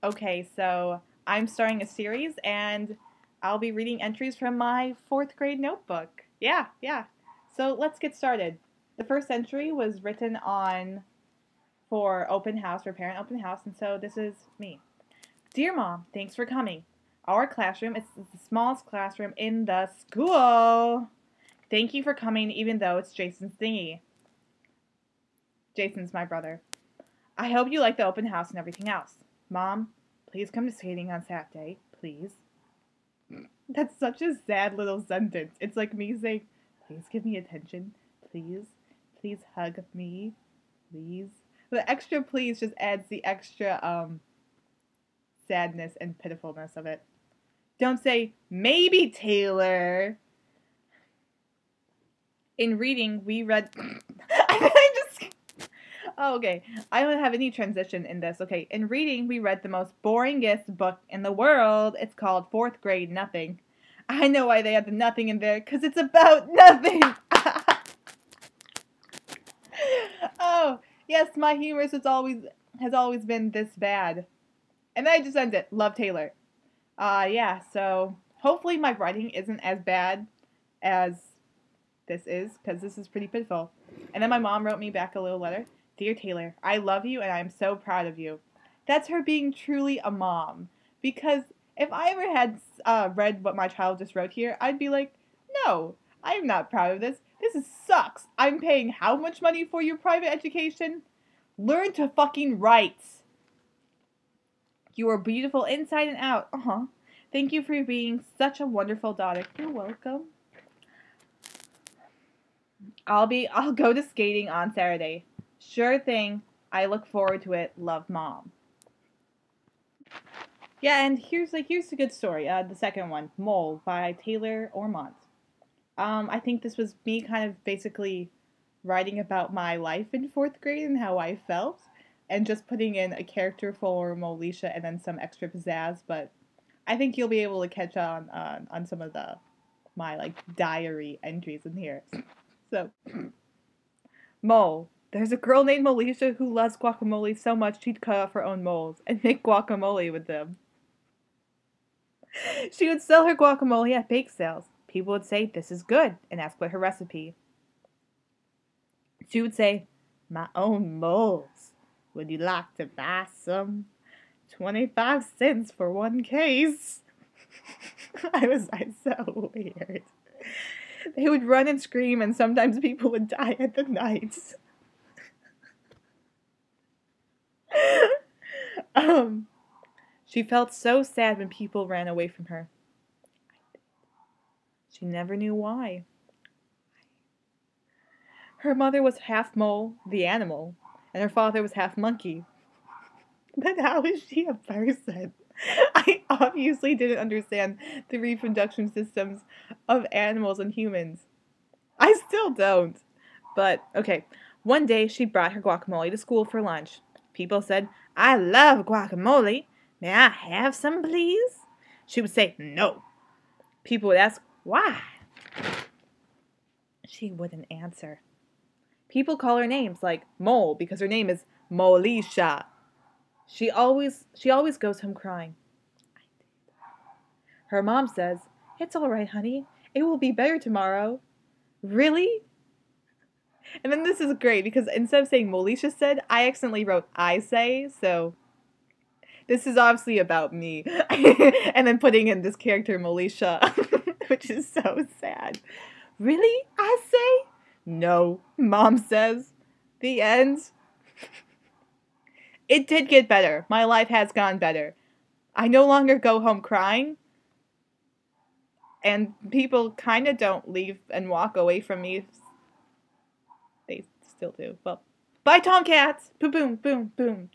Okay, so I'm starting a series and I'll be reading entries from my fourth grade notebook. Yeah. So let's get started. The first entry was written on for open house, for parent open house, and so this is me. Dear Mom, thanks for coming. Our classroom is the smallest classroom in the school. Thank you for coming even though it's Jason's thingy. Jason's my brother. I hope you like the open house and everything else. Mom, please come to skating on Saturday, please. That's such a sad little sentence. It's like me saying, please give me attention, please. Please hug me, please. The extra please just adds the extra sadness and pitifulness of it. Don't say, maybe Taylor. In reading, we read... Oh, okay. I don't have any transition in this. Okay, in reading, we read the most boringest book in the world. It's called Fourth Grade Nothing. I know why they have the nothing in there, because it's about nothing. Oh, yes, my humor has always been this bad. And then I just end it. Love Taylor. Yeah, so hopefully my writing isn't as bad as this is, because this is pretty pitiful. And then my mom wrote me back a little letter. Dear Taylor, I love you and I am so proud of you. That's her being truly a mom. Because if I ever had read what my child just wrote here, I'd be like, no, I'm not proud of this. Sucks. I'm paying how much money for your private education? Learn to fucking write. You are beautiful inside and out. Thank you for being such a wonderful daughter. You're welcome. I'll go to skating on Saturday. Sure thing. I look forward to it. Love, Mom. Yeah, and here's a good story. The second one, Mole by Taylor Ormont. I think this was me kind of basically writing about my life in fourth grade and how I felt, and just putting in a character for Molisha and then some extra pizzazz. But I think you'll be able to catch on some of my like diary entries in here. So, Mole. There's a girl named Molisha who loves guacamole so much she'd cut off her own moles and make guacamole with them. She would sell her guacamole at bake sales. People would say, this is good, and ask for her recipe. She would say, my own moles. Would you like to buy some? 25 cents for one case. I was so weird. They would run and scream, and sometimes people would die at the nights. She felt so sad when people ran away from her. She never knew why. Her mother was half mole, the animal, and her father was half monkey. But how is she a person? I obviously didn't understand the reproduction systems of animals and humans. I still don't. But, okay, one day she brought her guacamole to school for lunch. People said, I love guacamole. May I have some, please? She would say, no. People would ask, why? She wouldn't answer. People call her names like Mole because her name is Molisha. She always goes home crying. Her mom says, it's all right, honey. It will be better tomorrow. Really? And then this is great because instead of saying Molisha said, I accidentally wrote I say, so this is obviously about me. And then putting in this character Molisha, which is so sad. Really? I say? No, Mom says. The end. It did get better. My life has gone better. I no longer go home crying. And people kind of don't leave and walk away from me. They still do. Well, bye, Tomcats! Boom, boom, boom, boom.